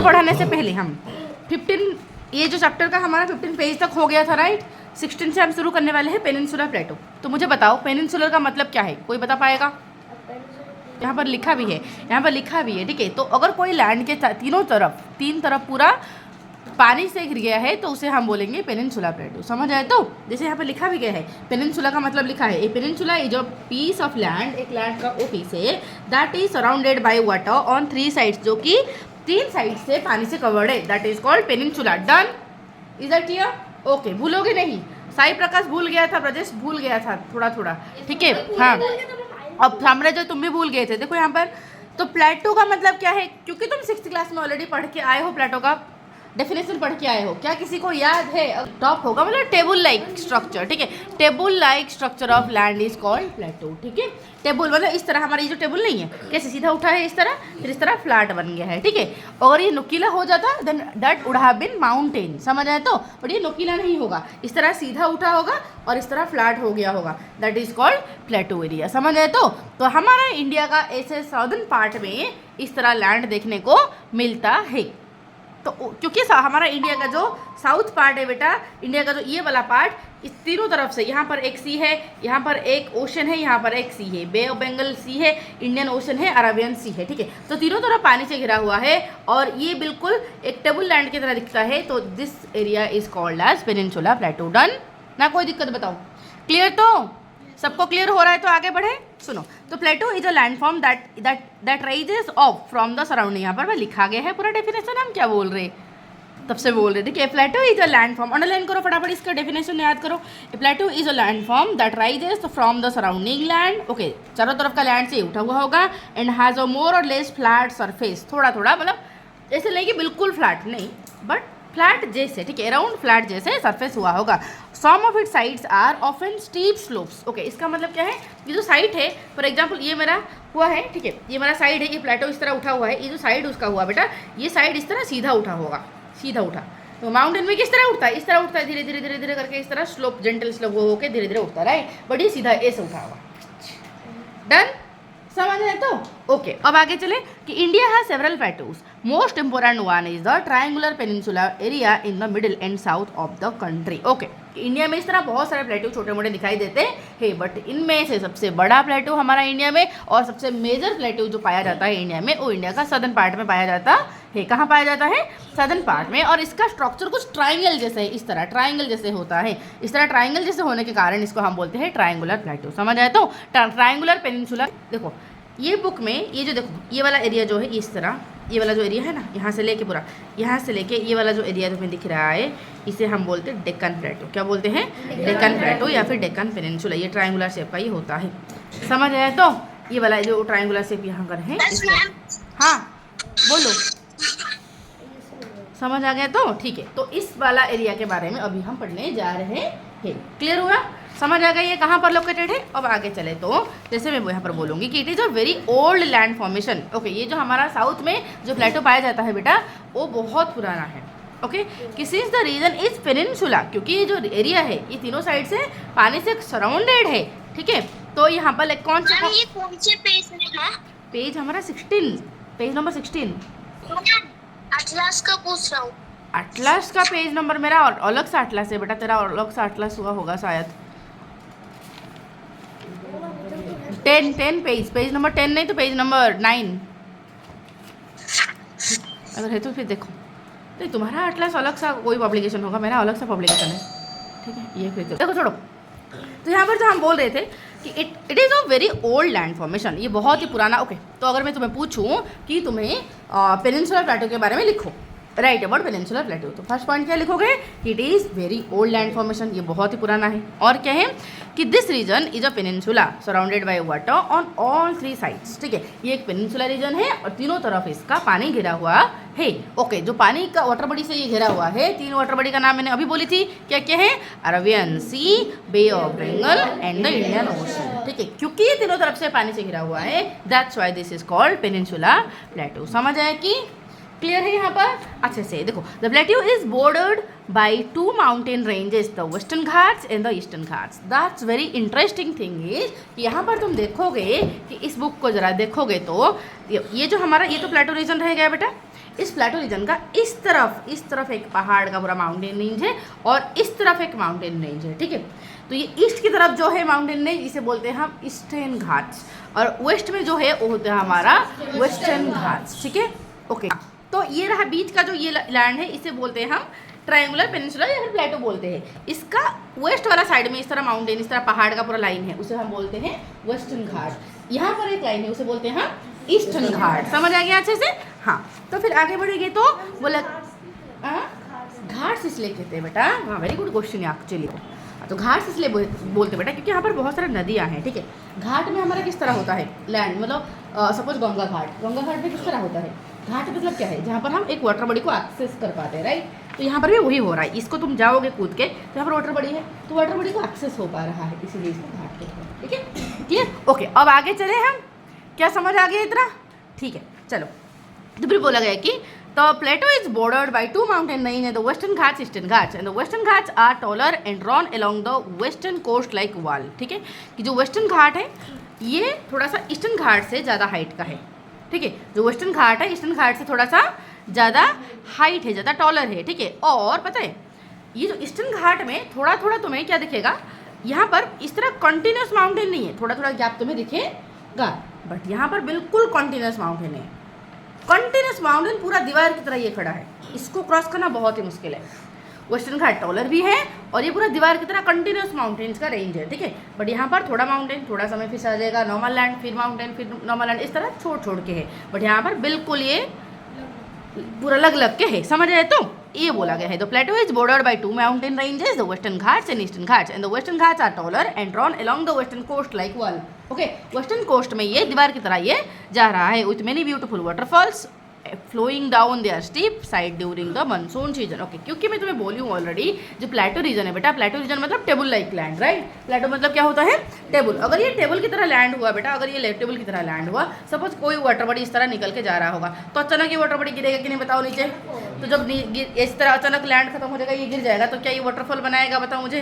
Chapter पढ़ाने से पहले हम 15, ये जो चैप्टर का हमारा 15 पेज तक हो गया था, राइट। 16 से हम शुरू करने वाले हैं पेनिनसुलर प्लेटो। तो मुझे बताओ पेनिनसुलर का मतलब क्या है, कोई बता पाएगा? यहाँ पर लिखा भी है, यहाँ पर लिखा भी है, ठीक है। तो अगर कोई लैंड के तीन तरफ पूरा पानी से घिर गया है तो उसे हम बोलेंगे पेनिनसुला प्लेटो। समझ आए? तो जैसे यहाँ पर लिखा भी गया है, पेनिनसुला का मतलब लिखा है, a peninsula is a piece of land, एक लैंड का वो पीस है that is surrounded by water on 3 sides, जो कि 3 साइड से पानी से कवर्ड है, that is called peninsula. Done? Is that clear? Okay, भूलोगे नहीं। साई प्रकाश भूल गया था, ब्रजेश भूल गया था थोड़ा थोड़ा, ठीक है। हाँ, अब सामने जो तुम भी भूल गए थे, देखो यहाँ पर। तो प्लेटो का मतलब क्या है, क्योंकि तुम 6th क्लास में ऑलरेडी पढ़ के आए हो, प्लेटो का डेफिनेशन पढ़ के आए हो। क्या किसी को याद है? टॉप होगा, मतलब टेबल लाइक स्ट्रक्चर, ठीक है। Table like structure of land is called plateau, ठीक है। टेबल मतलब इस तरह, हमारी जो टेबल नहीं है कैसे सीधा उठा है इस तरह, फिर इस तरह फ्लैट बन गया है, ठीक है। अगर ये नुकीला हो जाता then that would have been mountain. समझ आए? तो बट ये नुकीला नहीं होगा, इस तरह सीधा उठा होगा और इस तरह फ्लैट हो गया होगा, that is called plateau area. समझ आए? तो हमारा इंडिया का ऐसे साउदर्न पार्ट में इस तरह लैंड देखने को मिलता है। तो क्योंकि हमारा इंडिया का जो साउथ पार्ट है बेटा, इंडिया का जो ये वाला पार्ट, इस तीनों तरफ से, यहाँ पर एक सी है, यहाँ पर एक ओशन है, यहाँ पर एक सी है, बे ऑफ बंगाल सी है, इंडियन ओशन है, अरेबियन सी है, ठीक है। तो तीनों तरफ पानी से घिरा हुआ है और ये बिल्कुल एक टेबल लैंड की तरह दिखता है, तो this area is called as peninsula plateau. Done ना? कोई दिक्कत बताओ? क्लियर? तो सबको क्लियर हो रहा है तो आगे बढ़े। सुनो, तो plateau is a landform that rises off from the surrounding. यहाँ पर लिखा गया है पूरा डेफिनेशन, हम क्या बोल रहे तब से बोल रहे थे कि plateau is a landform. Underline करो फटाफट, इसका डेफिनेशन याद करो। Plateau is a landform that rises from the surrounding land, okay, चारों तरफ का लैंड से उठा हुआ होगा, एंड हैज अ मोर और लेस फ्लैट सरफेस, थोड़ा थोड़ा, मतलब ऐसे नहीं कि बिल्कुल फ्लैट नहीं, बट फ्लैट जैसे, ठीक है, अराउंड फ्लैट जैसे सरफेस हुआ होगा। Some of it sides are often steep slopes, okay. इसका मतलब क्या है, ये जो साइड है, फॉर एग्जांपल ये मेरा हुआ है, ठीक है, ये मेरा साइड है, ये प्लेटो इस तरह उठा हुआ है, ये जो साइड उसका हुआ बेटा, ये साइड इस तरह सीधा उठा होगा, सीधा उठा। तो माउंटेन में किस तरह उठता है? इस तरह उठता है, धीरे धीरे धीरे धीरे करके इस तरह स्लोप, जेंटल स्लोप हो के धीरे धीरे उठता है, बट ये सीधा ऐसे उठा होगा। डन? समझ आए? तो ओके, अब आगे चले कि India has several Plato's, most important one is the triangular peninsula area in the middle and south of the country. Okay, India में इस तरह बहुत सारे प्लेटो छोटे मोटे दिखाई देते हैं, बट इनमें से सबसे बड़ा प्लेटो हमारा इंडिया में और सबसे मेजर प्लेटो जो पाया जाता है इंडिया में, वो इंडिया का सदर्न पार्ट में पाया जाता है। कहाँ पाया जाता है? सदर्न पार्ट में। और इसका स्ट्रक्चर कुछ ट्राइंगल जैसे है, इस तरह ट्राइंगल जैसे होता है। इस तरह ट्राइंगल जैसे होने के कारण इसको हम बोलते हैं ट्रायंगुलर प्लेटो। समझ आए? तो ट्रायंगुलर पेनिनसुला, देखो ये बुक में ये जो देखो ये वाला एरिया जो है इस तरह, ये वाला जो एरिया है ना, यहाँ से लेके पूरा, यहाँ से लेके ये वाला जो एरिया तुम्हें दिख रहा है, इसे हम बोलते हैं डेक्कन प्लेटो। क्या बोलते हैं? डेक्कन प्लेटो या फिर डेक्कन पेनिनसुला। ये ट्रायंगुलर शेप का ही होता है। समझ आया? तो ये वाला जो ट्रायंगुलर शेप यहाँ कर है, हाँ बोलो, समझ आ गया? तो ठीक है, तो इस वाला एरिया के बारे में अभी हम पढ़ने जा रहे हैं। क्लियर हुआ? समझ आ गया ये कहाँ पर लोकेटेड है? अब आगे चले तो जैसे मैं यहाँ पर बोलूँगी कि it is a very old land formation. Okay, ये जो हमारा साउथ में जो प्लेटो पाया जाता है बेटा, वो बहुत पुराना है। ओके, किस is the region is peninsula, क्योंकि ये जो एरिया है ये तीनों साइड से पानी से सराउंडेड है, ठीक है। तो यहाँ पर कौन सा पेज में है? पेज हमारा 16, पेज नंबर 16। अटलास का पूछ रहा हूँ। अटलास का पेज नंबर मेरा और अलग सा अटलास है बेटा, तेरा अलग सा अटलास हुआ होगा शायद। 10 पेज नंबर 10 नहीं तो पेज नंबर 9 अगर है तो फिर देखो। नहीं, तुम्हारा अटलास अलग सा कोई पब्लिकेशन होगा, मेरा अलग सा पब्लिकेशन है, ठीक है। ये फिर देखो, छोड़ो। तो यहाँ पर जो हम बोल रहे थे कि it is a very old land formation, ये बहुत ही पुराना। ओके, तो अगर मैं तुम्हें पूछूं कि तुम्हें पेनिनसुलर प्लेटो के बारे में लिखो, राइट अबाउट पेनिनसुलर प्लेटो, तो फर्स्ट पॉइंट क्या लिखोगे? It is very old land formation, ये बहुत ही पुराना है। और क्या है कि this region is a peninsula surrounded by water on all 3 sides, ठीक है। ये एक पेनिनसुला रीजन है और तीनों तरफ इसका पानी घिरा हुआ है। ओके, जो पानी का वाटर बॉडी से ये घिरा हुआ है, 3 वाटर बॉडी का नाम मैंने अभी बोली थी, क्या क्या है? Arabian Sea, Bay of Bengal and the Indian Ocean, ठीक है। क्योंकि ये तीनों तरफ से पानी से घिरा हुआ है, that's why this is called peninsula plateau. समझ आया कि क्लियर है यहाँ पर? अच्छे से देखो, the plateau is bordered by 2 mountain ranges, the western Ghats and the Eastern Ghats. That's very interesting thing is कि यहाँ पर तुम देखोगे कि इस बुक को जरा देखोगे तो ये जो हमारा ये तो प्लेटो रीजन रह गया बेटा, इस प्लेटो रीजन का इस तरफ एक पहाड़ का पूरा माउंटेन रेंज है और इस तरफ एक माउंटेन रेंज है, ठीक है। तो ये ईस्ट की तरफ जो है माउंटेन रेंज, इसे बोलते हैं हम ईस्टर्न घाट्स, और वेस्ट में जो है वो होता है हमारा वेस्टर्न घाट्स, ठीक है। ओके, तो ये रहा बीच का जो ये लैंड है, इसे बोलते हैं हम ट्रायंगुलर पेनिनसुला या फिर प्लेटो बोलते हैं। इसका वेस्ट वाला साइड में इस तरह माउंटेन, इस तरह पहाड़ का पूरा लाइन है, उसे हम बोलते हैं वेस्टर्न घाट। यहाँ पर एक लाइन है, उसे बोलते हैं हम ईस्टर्न घाट। समझ आ गया अच्छे से? हाँ, तो फिर आगे बढ़ेंगे तो बोला घाट्स इसलिए कहते हैं बेटा, हाँ वेरी गुड क्वेश्चन एक्चुअली। तो घाट्स इसलिए बोलते बेटा क्योंकि यहाँ पर बहुत सारे नदियाँ हैं, ठीक है। घाट में हमारा किस तरह होता है लैंड, मतलब सपोज गंगा घाट में किस तरह होता है? घाट मतलब क्या है? जहाँ पर हम एक वाटर बॉडी को एक्सेस कर पाते हैं, राइट। तो यहाँ पर भी वही हो रहा है, इसको तुम जाओगे कूद के तो यहाँ पर वाटर बॉडी है, तो वाटर बॉडी को एक्सेस हो पा रहा है, इसीलिए इसको घाट कहते हैं, ठीक है। क्लियर? ओके, अब आगे चले हम। क्या समझ आ गया इतना? ठीक है, चलो। तो फिर बोला गया कि the plateau is bordered by two mountain ranges and the western ghats, eastern ghats, and the western ghats are taller and drawn along the western coast like wall, ठीक है। कि जो वेस्टर्न घाट है ये थोड़ा सा ईस्टर्न घाट से ज़्यादा हाइट का है, ठीक है। जो वेस्टर्न घाट है ईस्टर्न घाट से थोड़ा सा ज़्यादा हाइट है, ज़्यादा टॉलर है, ठीक है। और पता है ये जो ईस्टर्न घाट में थोड़ा थोड़ा तुम्हें क्या दिखेगा, यहाँ पर इस तरह कंटिन्यूस माउंटेन नहीं है, थोड़ा थोड़ा गैप तुम्हें दिखेगा, बट यहाँ पर बिल्कुल कंटिन्यूस माउंटेन है। कंटिन्यूस माउंटेन पूरा दीवार की तरह ये खड़ा है, इसको क्रॉस करना बहुत ही मुश्किल है। वेस्टर्न घाट टॉलर भी है और ये पूरा दीवार की तरह कंटिन्यूस माउंटेन्स का रेंज है, ठीक है। बट यहाँ पर थोड़ा माउंटेन, थोड़ा समय फिर आ जाएगा नॉर्मल लैंड, फिर माउंटेन, फिर नॉर्मल लैंड, इस तरह छोड़ छोड़ के है। बट यहाँ पर बिल्कुल ये पूरा लग लग के है, समझ आए? तो ये बोला गया है the plateau is bordered by two mountain ranges, the western Ghats and Eastern Ghats, and the western Ghats are taller and drawn along the western coast like wall. Okay, western coast में ये दीवार की तरह ये जा रहा है with many beautiful waterfalls flowing down their steep side during the monsoon season. Okay, क्योंकि मैं तुम्हें बोली हूँ ऑलरेडी, जो प्लेटो रीजन है बेटा, प्लेटो रीजन मतलब टेबल लाइक लैंड, राइट। प्लेटो मतलब क्या होता है? टेबल। अगर ये टेबल की तरह लैंड हुआ बेटा, अगर ये टेबल की तरह लैंड हुआ, सपोज कोई वाटर बॉडी इस तरह निकल के जा रहा होगा, तो अचानक ये वाटर बॉडी गिरेगा कि नहीं बताओ नीचे? तो जब इस तरह अचानक लैंड खत्म हो जाएगा, ये गिर जाएगा, तो क्या ये वाटरफॉल बनाएगा? बताओ मुझे,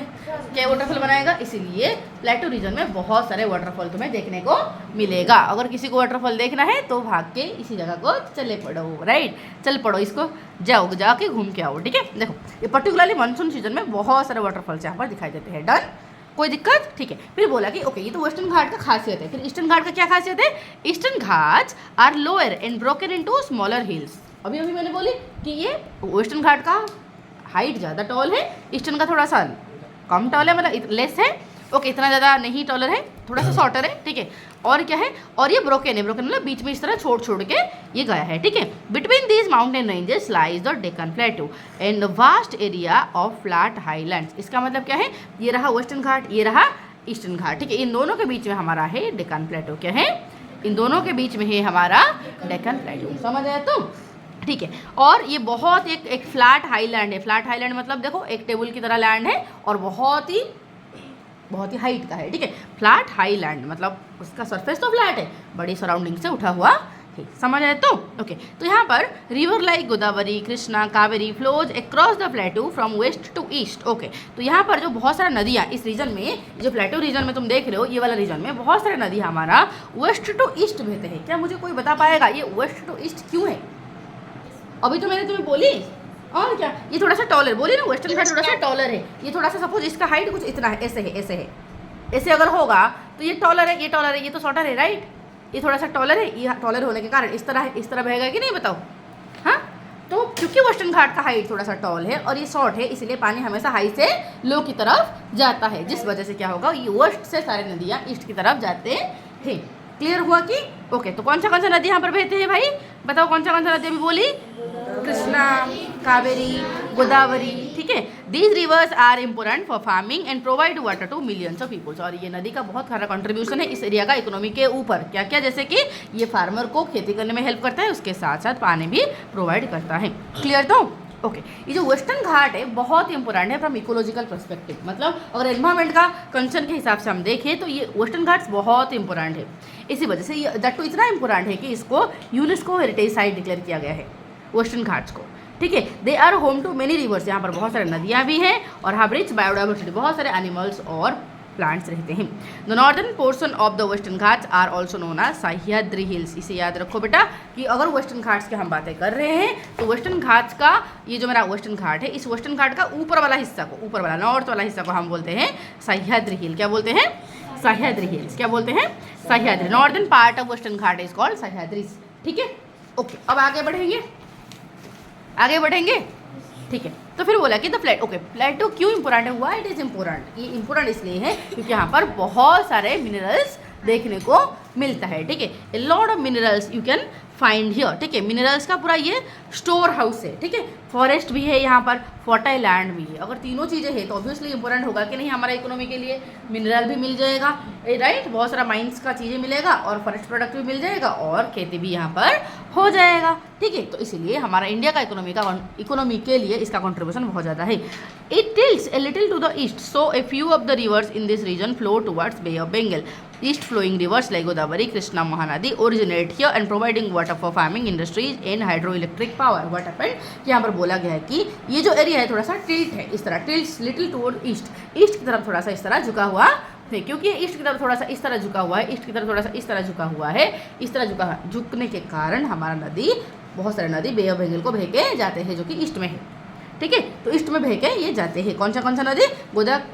क्या वाटरफॉल बनाएगा? इसीलिए प्लेटो रीजन में बहुत सारे वाटरफॉल तुम्हें देखने को मिलेगा। अगर किसी को वाटरफॉल देखना है तो भाग के इसी जगह को चले पड़ो, राइट। चल पड़ो, इसको जाओ, जाके घूम के आओ, ठीक है। देखो ये पर्टिकुलरली मानसून सीजन में बहुत सारे वाटरफॉल्स यहाँ पर दिखाई देते हैं। डन? कोई दिक्कत? ठीक है। फिर बोला कि ओके, ये तो वेस्टर्न घाट का खासियत है। फिर ईस्टर्न घाट का क्या खासियत है? Eastern Ghats are lower and broken into smaller hills. अभी मैंने बोली कि ये वेस्टर्न घाट का हाइट ज़्यादा टॉल है, ईस्टर्न का थोड़ा सा कम टॉल है, मतलब लेस है। ओके, इतना ज़्यादा नहीं टॉलर है, थोड़ा सा शॉर्टर है, ठीक है। और क्या है? और ये ब्रोकन है, ब्रोकन मतलब बीच में इस तरह छोड़ छोड़ के ये गया है, ठीक है। Between these mountain ranges lies the Deccan plateau and the vast area of flat highlands. इसका मतलब क्या है? ये रहा वेस्टर्न घाट, ये रहा ईस्टर्न घाट, ठीक है। इन दोनों के बीच में हमारा है डेक्कन प्लेटो। क्या है? इन दोनों के बीच में है हमारा डेक्कन प्लेटो। समझ आया तुम? ठीक है। और ये बहुत एक फ्लैट हाईलैंड है। फ्लैट हाईलैंड मतलब देखो एक टेबल की तरह लैंड है और बहुत ही हाइट का है, ठीक है। फ्लैट हाईलैंड मतलब उसका सरफेस तो फ्लैट है, बड़ी सराउंडिंग से उठा हुआ है। समझ आए तो? ओके, तो यहाँ पर river like Godavari, Krishna, Kaveri flows across the plateau from west to east. Okay, तो यहाँ पर जो बहुत सारा नदियाँ इस रीजन में, जो प्लेटो रीजन में तुम देख रहे हो, ये वाला रीजन में बहुत सारे नदी हमारा वेस्ट टू ईस्ट बहते हैं। क्या मुझे कोई बता पाएगा ये वेस्ट टू ईस्ट क्यों है? अभी तो मैंने तुम्हें बोली, और क्या, ये थोड़ा सा टॉलर, बोली ना वेस्टर्न घाट थोड़ा सा टॉलर है। ये थोड़ा सा सपोज इसका हाइट कुछ इतना है, ऐसे है, ऐसे है, ऐसे अगर होगा तो ये टॉलर है, ये टॉलर है, ये तो शॉर्टर है, राइट। ये थोड़ा सा टॉलर है, ये टॉलर होने के कारण इस तरह है, इस तरह बहेगा कि नहीं बताओ? हाँ, तो क्योंकि वेस्टर्न घाट का हाइट थोड़ा सा टॉल है और ये शॉर्ट है, इसलिए पानी हमेशा हाई से लो की तरफ जाता है, जिस वजह से क्या होगा, ये वेस्ट से सारे नदियाँ ईस्ट की तरफ जाते हैं। क्लियर हुआ कि? ओके, तो कौन सा नदी यहाँ पर बहते हैं भाई? बताओ कौन सा नदी अभी बोली? कृष्णा, कावेरी, गोदावरी, ठीक है। These rivers are important for farming and provide water to millions of peoples. और ये नदी का बहुत सारा कंट्रीब्यूशन है इस एरिया का इकोनॉमी के ऊपर। क्या क्या? जैसे कि ये फार्मर को खेती करने में हेल्प करता है, उसके साथ साथ पानी भी प्रोवाइड करता है। क्लियर तो? ओके, ये जो वेस्टर्न घाट है बहुत इंपॉर्टेंट है फ्रॉम इकोलॉजिकल पर्सपेक्टिव। मतलब अगर एनवायरमेंट का कंसर्न के हिसाब से हम देखें तो ये वेस्टर्न घाट्स बहुत इंपॉर्टेंट है। इसी वजह से ये दैट तो इतना इंपॉर्टेंट है कि इसको यूनेस्को हेरिटेज साइट डिक्लेयर किया गया है वेस्टर्न घाट्स को, ठीक है। They are home to many rivers. यहाँ पर बहुत सारे नदियाँ भी हैं और हैव रिच बायोडाइवर्सिटी, बहुत सारे एनिमल्स और प्लांट्स रहते हैं। The northern portion of the western Ghats are also known as Sahyadri hills. इसे याद रखो बेटा कि अगर वेस्टर्न घाट्स की हम बातें कर रहे हैं तो वेस्टर्न घाट्स का ये जो मेरा वेस्टर्न घाट है, इस वेस्टर्न घाट का ऊपर वाला हिस्सा को, ऊपर वाला नॉर्थ वाला हिस्सा को हम बोलते हैं सह्याद्री हिल। क्या बोलते हैं? सह्याद्री हिल्स। क्या बोलते हैं? Sahyadri. Northern part of western Ghat is called Sahyadri. ठीक है, ओके। अब आगे बढ़ेंगे, आगे बढ़ेंगे। ठीक है, तो फिर बोला कि द प्लेटो, ओके, प्लेटो क्यों इंपॉर्टेंट है? Why it is important? ये इंपॉर्टेंट इसलिए है क्योंकि यहाँ पर बहुत सारे मिनरल्स देखने को मिलता है। ठीक है, a lot of minerals you can find here. ठीक है, मिनरल्स का पूरा ये स्टोर हाउस है। ठीक है, फॉरेस्ट भी है यहाँ पर, फर्टाइल लैंड भी है। अगर तीनों चीज़ें हैं तो ऑब्वियसली इंपॉर्टेंट होगा कि नहीं हमारा इकोनॉमी के लिए। मिनरल भी मिल जाएगा, राइट, बहुत सारा माइंस का चीज़ें मिलेगा और फॉरेस्ट प्रोडक्ट भी मिल जाएगा और खेती भी यहाँ पर हो जाएगा। ठीक है, तो इसीलिए हमारा इंडिया का इकोनॉमी के लिए इसका कंट्रीब्यूशन बहुत ज़्यादा है। It tilts a little to the east, so a few of the rivers in this region flow towards Bay of Bengal. East flowing rivers like Godavari, Krishna, Mahanadi originate here and providing water for farming industries and hydroelectric power. What happened? यहाँ पर बोला गया है कि ये जो area है थोड़ा सा टिल्ट है, इस तरह tilt little toward east, east की तरफ थोड़ा सा इस तरह झुका हुआ है। क्योंकि ये ईस्ट की तरफ थोड़ा सा इस तरह झुका हुआ है, ईस्ट की तरफ थोड़ा सा इस तरह झुका हुआ है, इस तरह झुकने के कारण हमारा नदी, बहुत सारे नदी बे ऑफ बंगाल को बह के जाते हैं जो कि ईस्ट में है। ठीक है, तो ईस्ट में बह के ये जाते हैं। कौन सा नदी?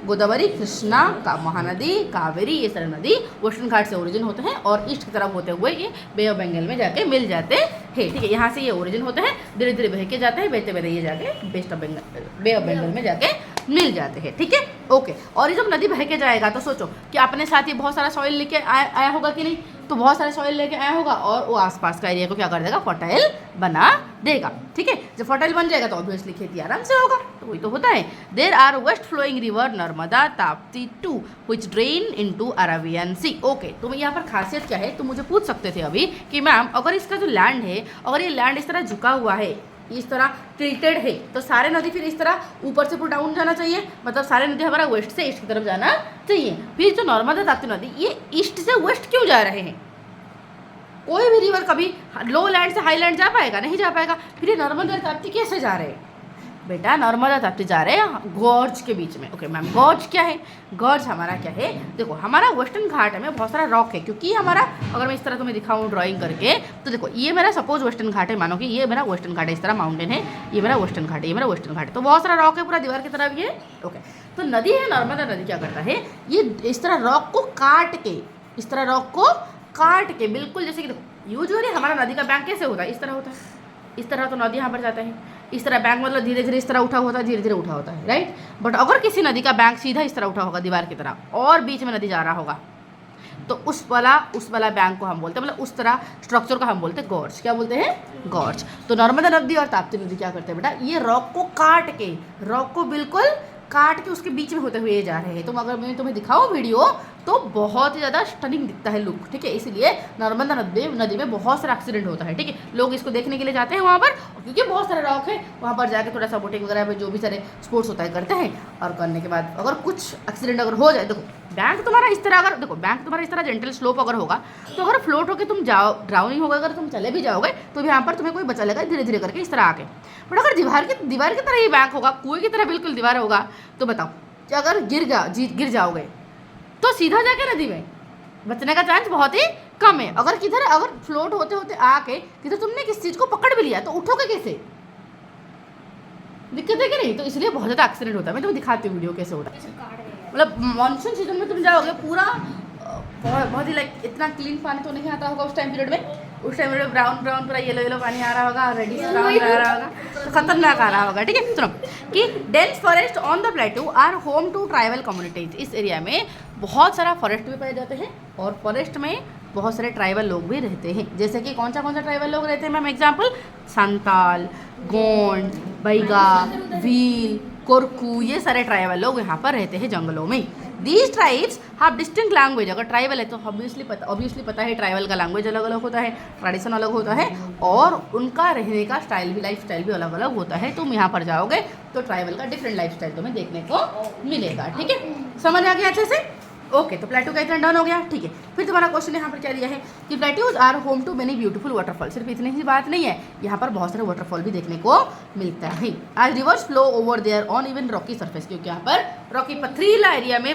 गोदावरी, कृष्णा, महानदी, कावेरी, ये सारे नदी वेस्टर्न घाट से ओरिजिन होते हैं और ईस्ट की तरफ होते हुए ये बे ऑफ बंगाल में जाके मिल जाते हैं। ठीक है, यहाँ से ये ओरिजिन होते हैं, धीरे धीरे बह के जाते हैं, बहते बहते ये जाके बे ऑफ बंगाल में जाके मिल जाते हैं। ठीक है, ओके। और ये जब नदी बह के जाएगा तो सोचो कि अपने साथ ये बहुत सारा सॉइल लेके आया होगा कि नहीं? तो बहुत सारे सॉइल लेके आया होगा और वो आसपास का एरिया को क्या कर देगा? फर्टाइल बना देगा। ठीक है, जब फर्टाइल बन जाएगा तो ऑब्वियसली खेती आराम से होगा, तो वही तो होता है। There are west flowing river Narmada, Tapti two which drain into Arabian sea. Okay, तो यहाँ पर खासियत क्या है? तो मुझे पूछ सकते थे अभी कि मैम अगर इसका जो लैंड है, अगर ये लैंड इस तरह झुका हुआ है, इस तरह टिल्टेड है, तो सारे नदी फिर इस तरह ऊपर से डाउन जाना चाहिए, मतलब सारे नदी हमारा वेस्ट से ईस्ट की तरफ जाना चाहिए। फिर जो नर्मदा ताप्ती नदी ये ईस्ट से वेस्ट क्यों जा रहे हैं? कोई भी रिवर कभी लो लैंड से हाई लैंड जा पाएगा? नहीं जा पाएगा। फिर ये नर्मदा ताप्ती कैसे जा रहे हैं? बेटा नर्मदा ताप्ती जा रहे हैं गॉर्ज के बीच में। ओके मैम, गॉर्ज क्या है? गॉर्ज हमारा क्या है? देखो हमारा वेस्टर्न घाट में बहुत सारा रॉक है, क्योंकि हमारा, अगर मैं इस तरह तुम्हें दिखाऊं ड्राइंग करके, तो देखो ये मेरा सपोज वेस्टर्न घाट है, मानो कि ये मेरा वेस्टर्न घाट है, इस तरह माउंटेन है, ये मेरा वेस्टर्न घाट है, ये मेरा वेस्टर्न घाट है, तो बहुत सारा रॉक है पूरा दीवार की तरफ ये। ओके, तो नदी है नर्मदा नदी क्या करता है? ये इस तरह रॉक को काट के, इस तरह रॉक को काट के, बिल्कुल जैसे कि देखो यूजुअली हमारा नदी का बैंक कैसे होता है? इस तरह होता है, इस तरह तो नदी यहाँ पर जाता है, इस तरह बैंक मतलब धीरे धीरे इस तरह उठा होता है, धीरे धीरे उठा होता है, राइट। बट अगर किसी नदी का बैंक सीधा इस तरह उठा होगा दीवार की तरह और बीच में नदी जा रहा होगा, तो उस वाला बैंक को हम बोलते हैं, मतलब उस तरह स्ट्रक्चर को हम बोलते हैं गॉर्ज। क्या बोलते हैं? गॉर्ज। तो नर्मदा नदी और ताप्ती नदी क्या करते हैं बेटा? ये रॉक को काट के, रॉक को बिल्कुल काट के उसके बीच में होते हुए जा रहे हैं। तो अगर मैं तुम्हें दिखाऊं वीडियो तो बहुत ही ज़्यादा स्टनिंग दिखता है लुक। ठीक है, इसलिए नर्मदा नदी में बहुत सारा एक्सीडेंट होता है। ठीक है, लोग इसको देखने के लिए जाते हैं वहाँ पर, क्योंकि बहुत सारे रॉक है, वहाँ पर जाकर थोड़ा सा बोटिंग वगैरह में जो भी सारे स्पोर्ट्स होता है करते हैं, और करने के बाद अगर कुछ एक्सीडेंट अगर हो जाए, देखो बैंक तुम्हारा इस तरह, अगर देखो बैंक तुम्हारा इस तरह जेंटल स्लोप अगर होगा, तो अगर फ्लोट होकर तुम जाओ, ड्राउनिंग होगा, अगर तुम चले भी जाओगे तो यहाँ पर तुम्हें कोई बचा लेगा धीरे धीरे करके इस तरह आके। बट अगर दीवार की तरह ये बैंक होगा, कुएं की तरह बिल्कुल दीवार होगा, तो बताओ कि अगर गिर जाओगे तो सीधा जाके नदी में बचने का चांस बहुत ही कम है। अगर फ्लोट होते होते आके किधर तुमने किस चीज़ को पकड़ भी लिया तो उठोगे कैसे? दिक्कत है कि नहीं? तो इसलिए बहुत ज़्यादा एक्सीडेंट होता है। मैं तुम्हें दिखाती हूँ वीडियो कैसे होता है। मतलब मानसून सीजन में तुम जाओगे पूरा बहुत ही लाइक इतना क्लीन पानी तो नहीं आता होगा उस टाइम पीरियड में। उस टाइम पीरियड ब्राउन पूरा येलो पानी आ रहा होगा, रेडिश ब्राउन आ रहा होगा, तो खतरनाक आ रहा होगा। ठीक है, सुनो कि dense forest on the plateau are home to tribal communities. इस एरिया में बहुत सारा फॉरेस्ट भी पाए जाते हैं और फॉरेस्ट में बहुत सारे ट्राइबल लोग भी रहते हैं। जैसे कि कौन सा ट्राइबल लोग रहते हैं मैम? एग्जाम्पल संताल, गोंड, बैगा, भील, कोरकू, ये सारे ट्राइबल लोग यहाँ पर रहते हैं जंगलों में। These tribes have distinct language. अगर ट्राइबल है तो ऑब्वियसली पता है ट्राइबल का लैंग्वेज अलग अलग होता है, ट्रेडिशन अलग होता है, और उनका रहने का स्टाइल भी, लाइफ स्टाइल भी अलग अलग होता है। तुम यहाँ पर जाओगे तो ट्राइबल का डिफरेंट लाइफ स्टाइल तुम्हें देखने को मिलेगा। ठीक है, समझ आ गया अच्छे से? ओके, तो प्लेटू का इतना डन हो गया। ठीक है, फिर तुम्हारा क्वेश्चन यहाँ पर क्या दिया है कि plateaus are home to many beautiful waterfall. सिर्फ इतनी ही बात नहीं है, यहाँ पर बहुत सारे वाटरफॉल भी देखने को मिलता है। आज rivers flow over there on even rocky surface, क्योंकि यहाँ पर रॉकी पथरीला एरिया में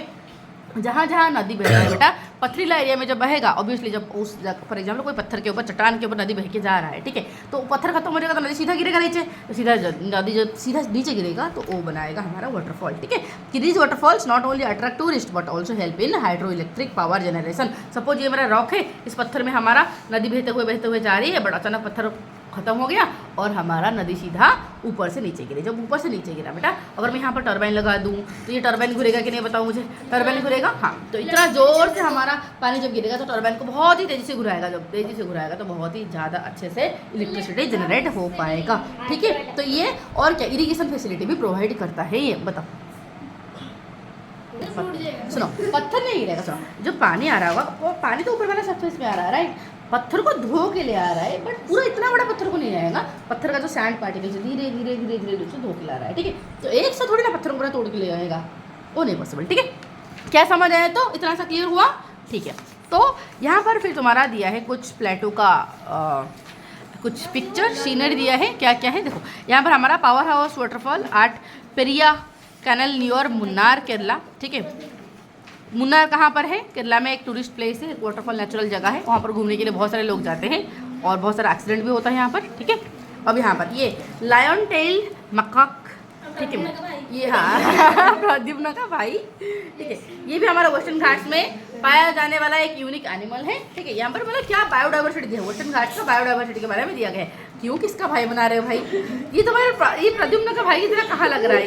जहाँ जहाँ नदी बह रहा है बेटा, पथरीला एरिया में जब बहेगा, ऑब्वियसली जब उस फॉर एग्जाम्पल कोई पत्थर के ऊपर, चट्टान के ऊपर नदी बह के जा रहा है, ठीक है, तो पत्थर खत्म हो जाएगा तो नदी सीधा गिरेगा नीचे, तो सीधा नदी जो सीधा नीचे गिरेगा तो वो बनाएगा हमारा वाटरफॉल, ठीक है। कि these waterfalls not only attract tourist but also help in hydro electric power generation. Suppose ये मेरा रॉक है, इस पत्थर में हमारा नदी बहते हुए जा रही है, बट अचानक पत्थर खत्म हो गया और हमारा नदी सीधा ऊपर से नीचे गिरे। जब ऊपर से नीचे गिरा बेटा, अगर मैं यहाँ पर टर्बाइन लगा दूँ तो ये टर्बाइन घुरेगा कि नहीं बताओ मुझे? टर्बाइन घुरेगा, हाँ। तो इतना जोर से हमारा पानी जब गिरेगा तो टर्बाइन को बहुत ही तेज़ी से घुराएगा, जब तेज़ी से घुराएगा तो बहुत ही ज़्यादा अच्छे से इलेक्ट्रिसिटी जनरेट हो पाएगा, ठीक है। तो ये और क्या इरिगेशन फैसिलिटी भी प्रोवाइड करता है ये, बताओ। सुनो, पत्थर नहीं गिरेगा, सुनो, जो पानी आ रहा होगा वो पानी तो ऊपर वाला सरफेस में आ रहा है, राइट, पत्थर को धो के ले आ रहा है, बट पूरा इतना बड़ा पत्थर को नहीं आएगा, पत्थर का जो सैंड पार्टिकल धीरे धीरे धीरे धीरे उसे धो के ला रहा है, ठीक है। तो एक साथ थोड़ी ना पत्थर को पूरा तोड़ के ले आएगा, वो नहीं पॉसिबल, ठीक है। क्या समझ आया? तो इतना सा क्लियर हुआ, ठीक है। तो यहाँ पर फिर तुम्हारा दिया है कुछ प्लेटो का कुछ पिक्चर सीनरी दिया है, क्या क्या है देखो। यहाँ पर हमारा power house waterfall at Periya canal near Munnar Kerala, ठीक है। मुन्नार कहाँ पर है? केरला में एक टूरिस्ट प्लेस है, वाटरफॉल नेचुरल जगह है, वहाँ पर घूमने के लिए बहुत सारे लोग जाते हैं और बहुत सारा एक्सीडेंट भी होता है यहाँ पर, ठीक है। अब यहाँ पर ये लायन टेल मकाक, ठीक है, ये हाँ प्रद्युम्न का भाई, ठीक है। ये भी हमारा वेस्टर्न घाट्स में पाया जाने वाला एक यूनिक एनिमल है, ठीक है। यहाँ पर मतलब क्या बायोडाइवर्सिटी दिया है, वेस्टर्न घाट्स का बायोडाइवर्सिटी के बारे में दिया गया है। क्यों किसका भाई बना रहे हो भाई? ये तो ये प्रद्युम्न का भाई की तरह कहाँ लग रहा है?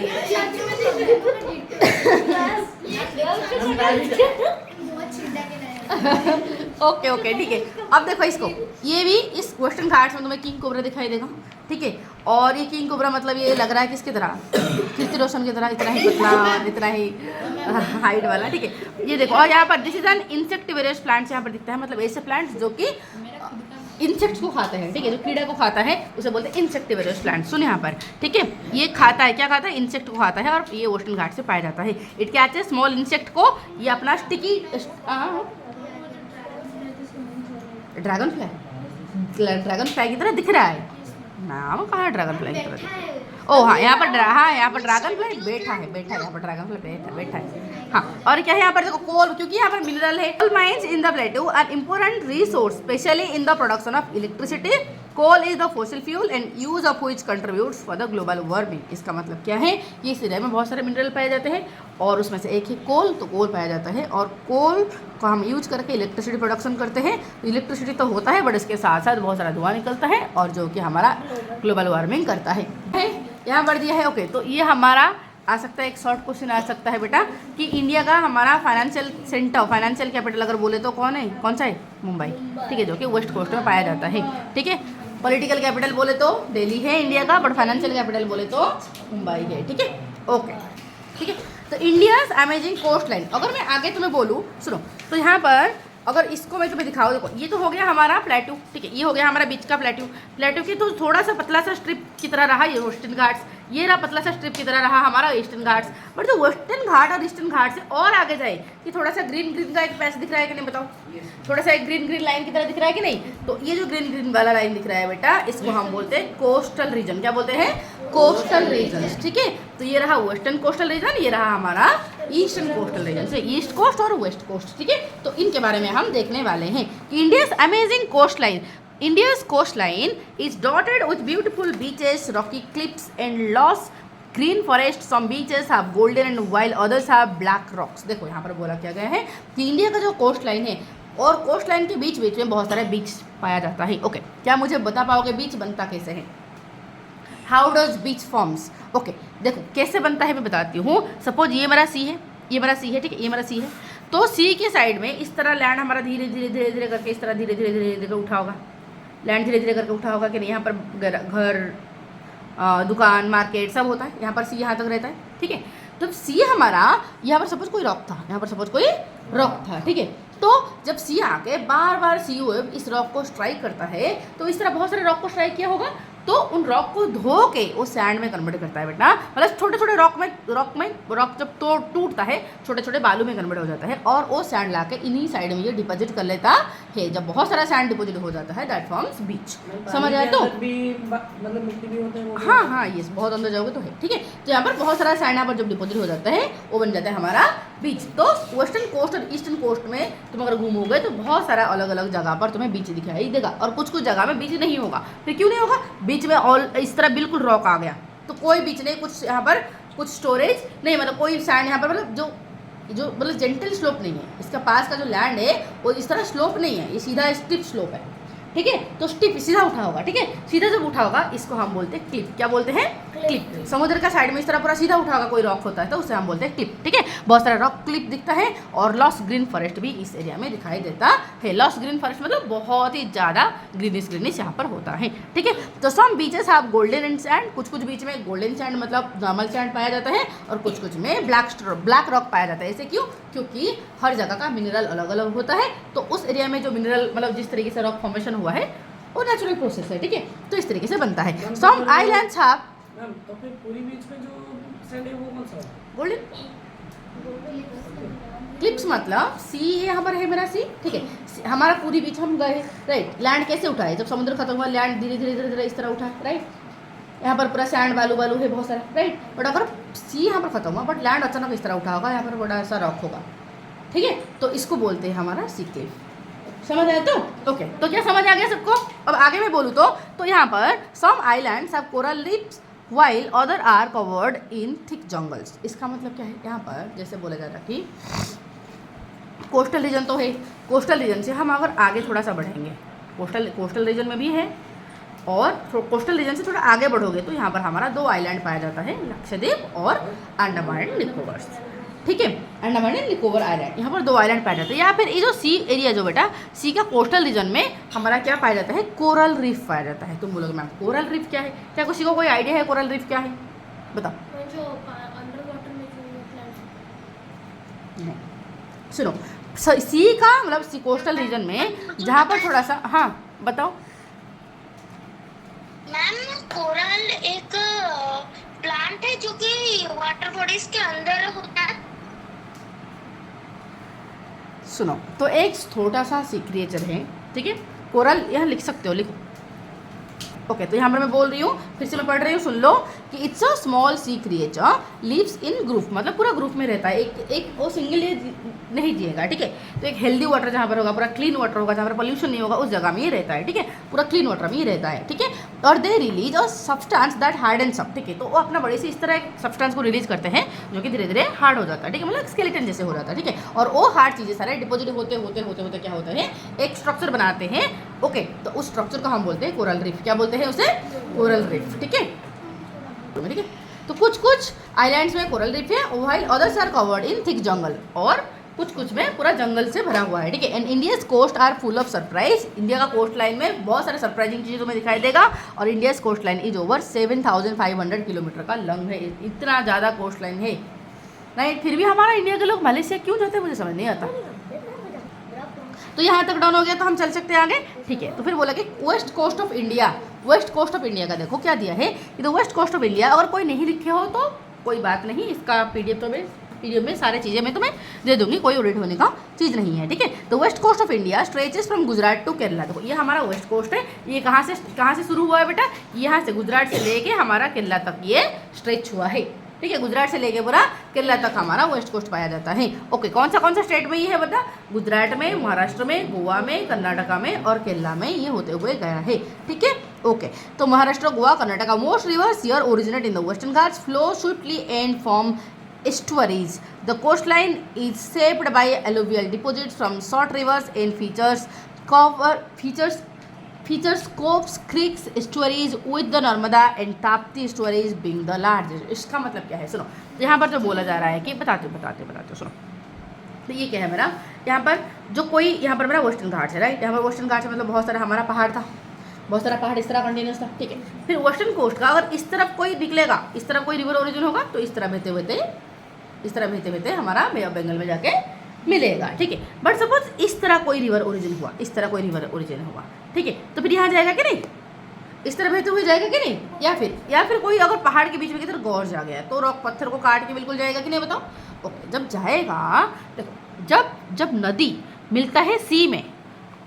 ओके ओके, ठीक है। अब देखो इसको, ये भी इस वेस्टर्न घाट्स में तुम्हें किंग कोबरा दिखाई देगा, ठीक है। और ये किंग कोबरा मतलब ये लग रहा है किसकी तरह? कीर्ति रोशन की तरह, इतना ही पतला, इतना ही हाइट वाला, ठीक है। ये देखो, और यहाँ पर दिस इज एन इंसेक्टिवेरियस प्लांट्स यहाँ पर दिखता है, मतलब ऐसे प्लांट्स जो कि इंसेक्ट्स को खाता है, ठीक है, जो कीड़ा को खाता है उसे बोलते हैं इंसेक्टिवेरियस प्लांट। सुन यहाँ पर, ठीक है, ये खाता है, क्या खाता है? इंसेक्ट को खाता है, और ये वेस्टर्न घाट से पाया जाता है। इट कैचेस स्मॉल इंसेक्ट को, ये अपना स्टिकी ड्रैगन फ्लाई की तरह दिख रहा है, नाम कहाँ है ड्रैगन फ्लाई की तरह? ओ हाँ, यहाँ पर यहाँ पर ड्रैगन फ्लाई बैठा है, यहाँ पर ड्रैगन फ्लाई बैठा है, हाँ। और क्या है यहाँ पर देखो, कोल, क्योंकि यहाँ पर मिनरल है। Coal mines in the plateau are important resource specially in the production of electricity. Coal is the fossil fuel and use of which contributes for the global warming. इसका मतलब क्या है? कि इस एरिया में बहुत सारे मिनरल पाए जाते हैं और उसमें से एक है कोल, तो कोल पाया जाता है और कोल को हम यूज करके इलेक्ट्रिसिटी प्रोडक्शन करते हैं। इलेक्ट्रिसिटी तो होता है, बट इसके साथ साथ बहुत सारा धुआं निकलता है और जो कि हमारा ग्लोबल वार्मिंग करता है। यहाँ बढ़ दिया है, ओके। तो ये हमारा आ सकता है, एक शॉर्ट क्वेश्चन आ सकता है बेटा कि इंडिया का हमारा फाइनेंशियल सेंटर, फाइनेंशियल कैपिटल अगर बोले तो कौन है? कौन सा है? मुंबई, ठीक है, जो कि वेस्ट कोस्ट में पाया जाता है, ठीक है। पॉलिटिकल कैपिटल बोले तो दिल्ली है इंडिया का, बट फाइनेंशियल कैपिटल बोले तो मुंबई है, ठीक है, ओके, ठीक है। तो इंडियाज अमेजिंग कोस्ट लाइन, अगर मैं आगे तुम्हें बोलूँ, सुनो, तो यहाँ पर अगर इसको मैं तुम्हें दिखाऊँ, देखो ये तो हो गया हमारा प्लेटू, ठीक है, ये हो गया हमारा बीच का प्लेटू की तो थोड़ा सा पतला सा स्ट्रिप की तरह रहा ये वेस्टर्न घाट्स, ये रहा पतला सा स्ट्रिप की तरह रहा हमारा ईस्टर्न घाट्स। बट जो वेस्टर्न घाट और ईस्टर्न घाट से और आगे जाए कि थोड़ा सा ग्रीन का एक पैच दिख रहा है कि नहीं बताओ? थोड़ा सा एक ग्रीन लाइन की तरह दिख रहा है कि नहीं? तो ये जो ग्रीन वाला लाइन दिख रहा है बेटा, इसको हम बोलते हैं कोस्टल रीजन। क्या बोलते हैं? कोस्टल रीजन, ठीक है। तो ये रहा वेस्टर्न कोस्टल रीजन, ये रहा हमारा ईस्टर्न कोस्टल रीजन, से ईस्ट कोस्ट और वेस्ट कोस्ट, ठीक है। तो इनके बारे में हम देखने वाले हैं कि India's amazing coastline. India's coastline is dotted with beautiful beaches, rocky cliffs and lush green forests. Some beaches have golden and while others have black rocks. देखो यहाँ पर बोला क्या गया है कि इंडिया का जो कोस्ट लाइन है और कोस्ट लाइन के बीच में बहुत सारे बीच पाया जाता है, ओके। क्या मुझे बता पाओगे बीच बनता कैसे है? How does beach forms? Okay, देखो कैसे बनता है मैं बताती हूँ। सपोज ये मेरा सी है, ये मेरा सी है, ठीक है, ये मेरा सी है। तो सी के साइड में इस तरह लैंड हमारा धीरे धीरे करके इस तरह धीरे धीरे उठा होगा, लैंड धीरे धीरे करके उठा होगा कि नहीं? यहाँ पर घर, दुकान, मार्केट सब होता है, यहाँ पर सी यहाँ तक रहता है, ठीक है। तो सी हमारा, यहाँ पर सपोज कोई रॉक था, यहाँ पर सपोज कोई रॉक था, ठीक है। तो जब सी आके बार बार सी वेव इस रॉक को स्ट्राइक करता है, तो इस तरह बहुत सारे रॉक को स्ट्राइक किया होगा, तो उन रॉक को धो के वो सैंड में कन्वर्ट करता है बेटा। मतलब छोटे छोटे रॉक जब टूटता है, छोटे छोटे बालू में कन्वर्ट हो जाता है और वो सैंड ला के इन्हीं साइड में ये डिपॉजिट कर लेता है, जब बहुत सारा सैंड डिपोजिट हो जाता है दैट फॉर्म्स बीच। समझ आया तो? मतलब मिट्टी भी होता है वो भी हाँ होता है। हाँ, ये बहुत अंदर जाओगे तो है, ठीक है। तो यहाँ पर बहुत सारा सैंड यहाँ पर जब डिपोजिट हो जाता है वो बन जाता है हमारा बीच। तो वेस्टर्न कोस्ट और ईस्टर्न कोस्ट में तुम अगर घूमोगे तो बहुत सारा अलग अलग जगह पर तुम्हें बीच दिखाई देगा, और कुछ कुछ जगह में बीच नहीं होगा। फिर क्यों नहीं होगा? बीच में ऑल इस तरह बिल्कुल रॉक आ गया तो कोई बीच नहीं, कुछ यहाँ पर कुछ स्टोरेज नहीं, मतलब कोई सैंड यहाँ पर मतलब जो मतलब जेंटल स्लोप नहीं है। इसका पास का जो लैंड है वो इस तरह स्लोप नहीं है, ये सीधा स्टिप स्लोप है, ठीक है। तो स्टिप सीधा उठा होगा, ठीक है। सीधा जब उठा होगा इसको हम बोलते हैं क्लिप। क्या बोलते हैं? क्लिप। समुद्र का साइड में इस तरह पूरा सीधा उठा होगा कोई रॉक होता है तो उसे हम बोलते हैं क्लिप, ठीक है। बहुत सारा रॉक क्लिप दिखता है। और लॉस ग्रीन फॉरेस्ट भी इस एरिया में दिखाई देता है। लॉस ग्रीन फॉरेस्ट मतलब बहुत ही ज़्यादा ग्रीनिश यहाँ पर होता है, ठीक है। तो सम बीचेस आप गोल्डन एंड सैंड, कुछ बीच में गोल्डन सैंड मतलब नॉर्मल सैंड पाया जाता है, और कुछ में ब्लैक रॉक पाया जाता है। ऐसे क्यों? क्योंकि हर जगह का मिनरल अलग अलग होता है, तो उस एरिया में जो मिनरल मतलब जिस तरीके से रॉक फॉर्मेशन हुआ है वो नेचुरल प्रोसेस है, ठीक है। तो इस तरीके से बनता है। सम आइलैंड्स हैव मैम तो फिर पूरी बीच में जो सैंड है वो कौन सा है? गोल्डन क्लिप्स मतलब सी यहाँ पर है मेरा सी, ठीक है। हमारा पूरी बीच हम गए, राइट। लैंड कैसे उठाए? जब समुद्र खत्म हुआ लैंड धीरे धीरे इस तरह उठा, राइट। यहाँ पर पूरा सैंड बालू है बहुत सारा, राइट। बट अगर सी यहाँ पर खत्म हुआ बट लैंड अचानक इस तरह उठा होगा, यहाँ पर बड़ा सा रॉक होगा, ठीक है। तो इसको बोलते हैं हमारा सी क्लिफ। समझ आया तो? ओके। तो क्या समझ आ गया सबको? अब आगे मैं बोलूँ तो यहाँ पर some islands have coral reefs while other are covered in thick jungles. इसका मतलब क्या है? यहाँ पर जैसे बोला जा रहा है कि कोस्टल रीजन तो है, कोस्टल रीजन से हम अगर आगे थोड़ा सा बढ़ेंगे, कोस्टल रीजन में भी है, और कोस्टल रीजन से थोड़ा आगे बढ़ोगे तो यहाँ पर हमारा 2 आइलैंड पाया जाता है, लक्षद्वीप और अंडमान एंड निकोबार, ठीक है। अंडमान एंड निकोबार आइलैंड, यहाँ पर 2 आइलैंड पाया जाता है। या फिर ये जो सी एरिया जो बेटा सी का कोस्टल रीजन में हमारा क्या पाया जाता है? कोरल रीफ पाया जाता है। तुम बोलोगे मैम कोरल रीफ क्या है? क्या किसी को कोई आइडिया है कोरल रीफ क्या है? बताओ। जो अंडर वाटर में जो प्लांट नहीं, सुनो, सी का मतलब सी कोस्टल रीजन में जहाँ पर थोड़ा सा, हाँ बताओ। मैम कोरल एक प्लांट है जो कि वाटर बॉडीज के अंदर होता है। सुनो, तो एक छोटा सा सी क्रिएचर है, ठीक है। कोरल यहाँ लिख सकते हो, लिखो। ओके, तो यहाँ पर मैं बोल रही हूँ, फिर से मैं पढ़ रही हूँ, सुन लो कि it's a small sea creature lives in group, मतलब पूरा ग्रुप में रहता है, एक वो सिंगल नहीं जिएगा, ठीक है। तो एक हेल्दी वाटर जहाँ पर होगा, पूरा क्लीन वाटर होगा, जहाँ पर पोल्यूशन नहीं होगा, उस जगह में ही रहता है, ठीक है। पूरा क्लीन वाटर में ही रहता है, ठीक है। और they release a substance that hardens up, ठीक है। तो वो अपना बड़े से इस तरह एक सब्सटेंस को रिलीज करते हैं जो कि धीरे धीरे हार्ड हो जाता है, ठीक है, मतलब स्केलेटन जैसे हो जाता है, ठीक है। और वो हार्ड चीज़ें सारे डिपोजिट होते होते क्या होता है? एक स्ट्रक्चर बनाते हैं, ओके। तो उस स्ट्रक्चर को हम बोलते हैं कोरल रीफ। क्या बोलते हैं उसे? कोरल रीफ, ठीक है, ठीक है। तो कुछ आइलैंड्स में कोरल रीफ है, while others are covered in thick jungle, और कुछ में पूरा जंगल से भरा हुआ है, ठीक है। And India's coast are full of surprise. India का कोस्ट लाइन में बहुत सारे सरप्राइजिंग चीज़ें तुम्हें दिखाई देगा। और India's coastline is over 7,500 kilometre का लंग है, इतना ज़्यादा कोस्ट लाइन है, राइट। फिर भी हमारा इंडिया के लोग मलेशिया क्यों जाते हैं मुझे समझ नहीं आता। तो यहाँ तक डाउन हो गया तो हम चल सकते हैं आगे, ठीक है। तो फिर बोला कि west coast of India, west coast of India का देखो क्या दिया है, ये तो वेस्ट कोस्ट ऑफ इंडिया। अगर कोई नहीं लिखे हो तो कोई बात नहीं, इसका पीडीएफ में सारी चीज़ें मैं तुम्हें दे दूंगी, कोई ऑडिट होने का चीज़ नहीं है, ठीक है। तो west coast of India stretches from Gujarat to Kerala. देखो ये हमारा वेस्ट कोस्ट है, ये कहाँ से शुरू हुआ है बेटा? यहाँ से गुजरात से लेके हमारा केरला तक ये स्ट्रेच हुआ है, ठीक है। गुजरात से लेके पूरा केरला तक हमारा वेस्ट कोस्ट पाया जाता है, ओके। कौन सा स्टेट में ये है बता? गुजरात में, महाराष्ट्र में, गोवा में, कर्नाटका में और केरला में ये होते हुए गया है, ठीक है, ओके। तो Maharashtra, Goa, Karnataka, most reverse here originate in the western Ghats, flow swiftly and form estuaries. The coastline is shaped by alluvial deposits from short rivers and features coves, creeks, estuaries with the Narmada and Tapti estuaries being the largest. इसका मतलब क्या है? सुनो, यहाँ पर जो बोला जा रहा है कि बताते सुनो। तो ये क्या है मेरा? यहाँ पर यहाँ पर मेरा वेस्टर्न घाट्स है, राइट। यहाँ पर वेस्टर्न घाट्स मतलब बहुत सारा हमारा पहाड़ था, बहुत सारा पहाड़ इस तरह कंटिन्यूस था, ठीक है। फिर वेस्टर्न कोस्ट का अगर इस तरफ कोई निकलेगा, इस तरफ कोई रिवर ओरिजिन होगा तो इस तरह बहते हमारा बे ऑफ बंगाल में जाके मिलेगा, ठीक है। बट सपोज इस तरह कोई रिवर ओरिजिन हुआ, ठीक है, तो फिर यहाँ जाएगा कि नहीं? इस तरह बहते हुए जाएगा कि नहीं? या फिर कोई अगर पहाड़ के बीच में किधर गौर आ गया तो रॉक पत्थर को काट के बिल्कुल जाएगा कि नहीं? बताओ। ओके, जब जाएगा, देखो जब नदी मिलता है सी में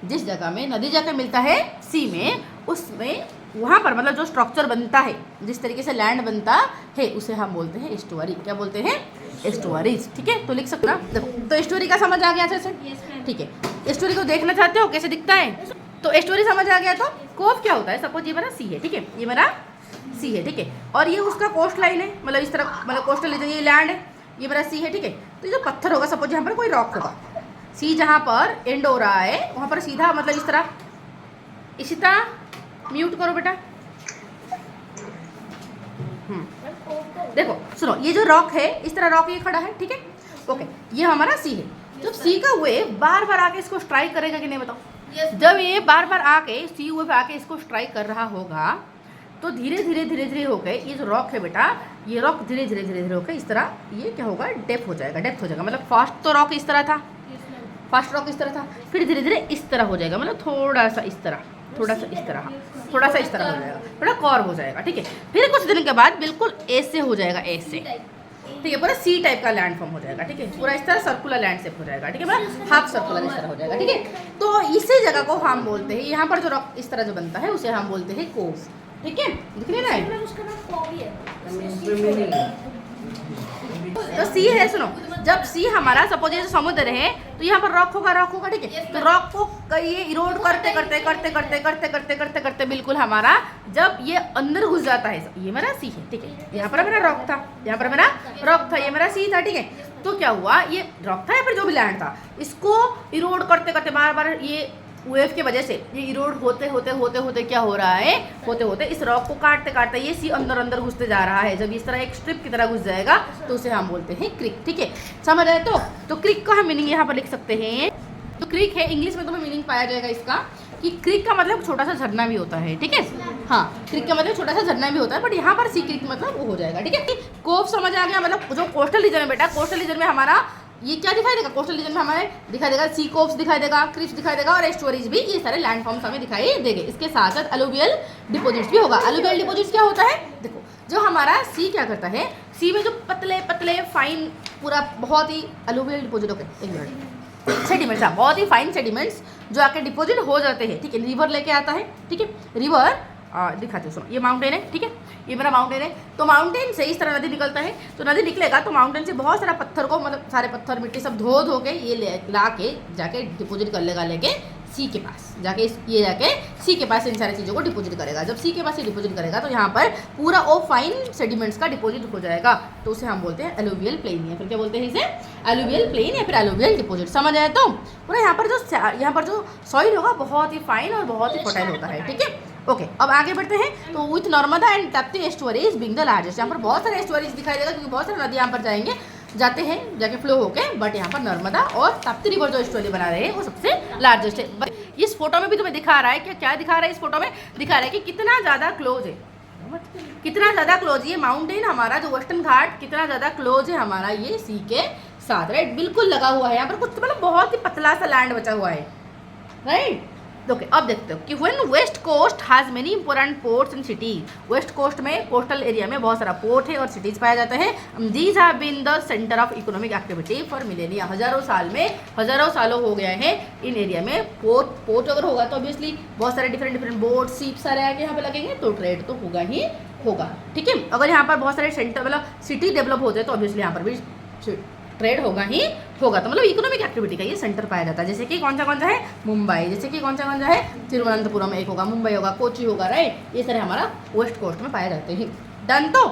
जिस जगह में नदी जाके मिलता है सी में, उसमें वहाँ पर मतलब जो स्ट्रक्चर बनता है, जिस तरीके से लैंड बनता है, उसे हम बोलते हैं एस्टुअरी। क्या बोलते हैं? एस्टुअरीज। ठीक है, तो लिख सकते ना। देखो, तो एस्टुअरी का समझ आ गया अच्छे से? ठीक है, एस्टुअरी को देखना चाहते हो कैसे दिखता है? तो एस्टुअरी समझ आ गया। तो कोव क्या होता है? सपोज ये मेरा सी है, ठीक है, ये मेरा सी है, ठीक है, और ये उसका कोस्ट लाइन है, मतलब इस तरह, मतलब कोस्टल रीजन, ये लैंड है, ये मेरा सी है, ठीक है। तो ये जो पत्थर होगा, सपोज यहाँ पर कोई रॉक होगा, सी जहाँ पर एंड हो रहा है वहाँ पर सीधा मतलब इस तरह, इसी तरह, म्यूट करो बेटा। देखो सुनो, ये जो रॉक है, इस तरह रॉक ये खड़ा है, ठीक है, ओके, ये हमारा सी है। जब सी का वेव बार बार आके इसको स्ट्राइक करेगा कि नहीं बताओ? जब ये बार बार आके सी वेव आके इसको स्ट्राइक कर रहा होगा, तो धीरे धीरे धीरे धीरे होकर ये जो रॉक है बेटा, ये रॉक धीरे धीरे धीरे धीरे होकर इस तरह, ये क्या होगा? डेप्थ हो जाएगा, डेप्थ हो जाएगा। मतलब फास्ट तो रॉक इस तरह था, फास्ट रॉक इस तरह था, फिर धीरे धीरे इस तरह हो जाएगा, मतलब थोड़ा सा इस तरह, थोड़ा सा इस तरह, थोड़ा सा इस तरह हो जाएगा, थोड़ा कर्व हो जाएगा, ठीक है। फिर कुछ दिन के बाद बिल्कुल ऐसे हो जाएगा, ऐसे, ठीक है, पूरा सी टाइप का लैंड फॉर्म हो जाएगा, ठीक है, पूरा इस तरह सर्कुलर लैंडस्केप हो जाएगा, ठीक है, मतलब हाफ सर्कुलर इस तरह हो जाएगा, ठीक है। तो इसी जगह को हम बोलते हैं, यहाँ पर जो रॉक इस तरह जो बनता है उसे हम बोलते हैं कोव, ठीक है, दिख रहा है? तो सी है, सुनो, जब सी हमारा सपोज ये समुद्र है, तो यहाँ पर रॉक होगा, ठीक है, तो रॉक को ये इरोड करते करते करते करते करते करते करते करते बिल्कुल हमारा, जब ये अंदर घुस जाता है, ये मेरा सी है, ठीक है, यहाँ पर मेरा रॉक था, यहाँ पर मेरा रॉक था, ये मेरा सी था, ठीक है। तो क्या हुआ? ये रॉक था या फिर जो भी लैंड था, इसको इरोड करते करते बार बार ये वेव की वजह से ये इरोड होते होते होते होते क्या हो रहा है? होते होते इस रॉक को काटते काटते ये सी अंदर अंदर घुसते जा रहा है। जब इस तरह एक स्ट्रिप की तरह घुस जाएगा तो उसे हम बोलते हैं क्रिक, ठीक है, समझ आए? तो क्रिक का हम मीनिंग यहाँ पर लिख सकते हैं। तो क्रिक है, इंग्लिश में तुम्हें मीनिंग पाया जाएगा इसका कि क्रिक का मतलब छोटा सा झरना भी होता है, ठीक है, हाँ, क्रिक का मतलब छोटा सा झरना भी होता है, बट यहाँ पर सी क्रिक मतलब वो हो जाएगा, ठीक है। कोव समझ आ गया, मतलब जो कोस्टल रीजन है बेटा, कोस्टल रीजन में हमारा ये क्या दिखाई देगा? कोस्टल रीजन में हमें दिखाई देगा सी कोव्स दिखाई देगा, क्रिप्स दिखाई देगा, और एस्टुअरीज भी, ये सारे लैंड फॉर्म्स हमें दिखाई देंगे। इसके साथ साथ अलुवियल डिपोजिट्स भी होगा। अलुवियल डिपोजिट्स क्या होता है? देखो, जो हमारा सी क्या करता है, सी में जो पतले पतले फाइन पूरा बहुत ही अलुवियल डिपोजिट, ओके, एक मिनट, सेडिमेंट्स, हाँ, बहुत ही फाइन सेडिमेंट्स जो आके डिपोजिट हो जाते हैं, ठीक है, रिवर लेके आता है, ठीक है, रिवर दिखाते हो, सुनो, ये माउंटेन है, ठीक है, ये मेरा माउंटेन है, तो माउंटेन से इस तरह नदी निकलता है, तो नदी निकलेगा तो माउंटेन से बहुत सारा पत्थर को, मतलब सारे पत्थर मिट्टी सब धो धो के ये ला के जाके डिपोजिट कर लेगा, लेके सी के पास जाके, ये जाके सी के पास इन सारी चीज़ों को डिपोजिट करेगा। जब सी के पास ये डिपोजिट करेगा तो यहाँ पर पूरा वो फाइन सेडिमेंट्स का डिपोजिट हो जाएगा, तो उसे हम बोलते हैं अलुवियल प्लेन, या फिर क्या बोलते हैं इसे? अलुवियल प्लेन या फिर अलुवियल डिपोजिट। समझ आए? तो पूरा यहाँ पर जो सॉइल होगा बहुत ही फाइन और बहुत ही फर्टाइल होता है, ठीक है, ओके। अब आगे बढ़ते हैं। तो with Narmada and Tapti estuaries being the largest, यहाँ पर बहुत सारे एस्टुअरीज दिखाई देगा क्योंकि बहुत सारे नदी यहाँ पर जाते हैं जाके फ्लो होके, बट यहाँ पर नर्मदा और ताप्ती रिवर जो एस्टुअरी बना रहे हैं वो सबसे लार्जेस्ट है। इस फोटो में भी तुम्हें दिखा रहा है, क्या दिखा रहा है इस फोटो में? दिखा रहा है कि कितना ज़्यादा क्लोज है, कितना ज़्यादा क्लोज, ये माउंटेन हमारा जो वेस्टर्न घाट कितना ज़्यादा क्लोज है हमारा ये सी के साथ, राइट, बिल्कुल लगा हुआ है। यहाँ पर कुछ मतलब बहुत ही पतला सा लैंड बचा हुआ है, राइट। ओके, अब देखते हो कि when west coast has many important ports and cities, west coast में, कोस्टल एरिया में बहुत सारा पोर्ट है और सिटीज़ पाया जाता है। These have been the centre of economic activity for millennia, हज़ारों साल में, हज़ारों सालों हो गया है इन एरिया में। पोर्ट अगर होगा तो ऑब्वियसली बहुत सारे डिफरेंट बोट, सीप सारे आके यहाँ पे लगेंगे तो ट्रेड तो होगा ही होगा, ठीक है। अगर यहाँ पर बहुत सारे सेंटर, मतलब सिटी डेवलप हो जाए तो ऑब्वियसली यहाँ पर भी ट्रेड होगा ही होगा, तो मतलब इकोनॉमिक एक्टिविटी का ये सेंटर पाया जाता है। जैसे कि कौन सा है? मुंबई, जैसे कि कौन सा है? तिरुवनंतपुरम एक होगा, मुंबई होगा, कोची होगा, राइट, ये सारे हमारा वेस्ट कोस्ट में पाए जाते हैं। डन? तो